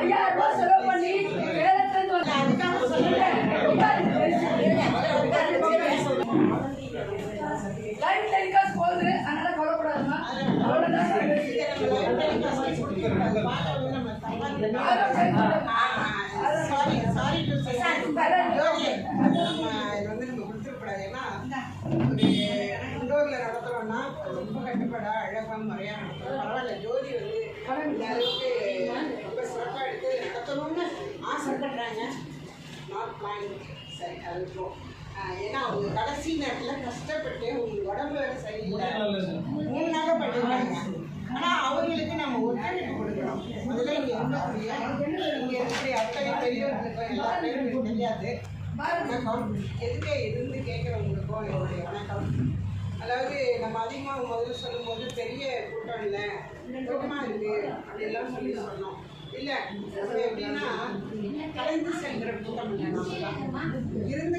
5000 ரூபாய் செலவு பண்ணி சேலத்துல வந்து அதுக்காக சொல்லுங்க. லைன் டெலிகாஸ்ட் போகுது, அதனால கவலைப்படாதீங்க. அவ்வளவுதான். இண்டோர்ல நடத்துறோம்னா ரொம்ப கட்டுப்பாடா அழகா முறையா நடத்துறோம். பரவாயில்ல, ஜோதி வந்து இந்த அளவுக்கு ரொம்ப சிறப்பாக எடுத்து நடத்தணும்னு ஆசைப்படுறாங்க. நாட் பிளான் சரி அதுக்கும் ஏன்னா அவங்க கடைசி நேரத்தில் கஷ்டப்பட்டு உங்களுக்கு உடம்பு வேறு சரியில்லை 3 நாளாக பண்ணிடுறாங்க. ஆனால் அவர்களுக்கு நம்ம ஒத்துழைப்பு கொடுக்குறோம். முதல்ல இங்கே இருக்கக்கூடிய இங்கே இருக்கக்கூடிய அத்தனை பெரியவர்களுக்கும் எல்லா பேரும் தெரியாது. வணக்கம். எதுக்கே இருந்து கேட்குறவங்களுக்கும் என்னுடைய வணக்கம். அதாவது நம்ம அதிகமாக முதல்ல சொல்லும்போது பெரிய கூட்டம் இல்லை, கூட்டமாக இருக்குது அப்படிலாம் சொன்னோம். இல்லை நம்ம எப்படின்னா கலைந்து செல்கிற கூட்டம் இல்லை. நம்மளாம் இருந்து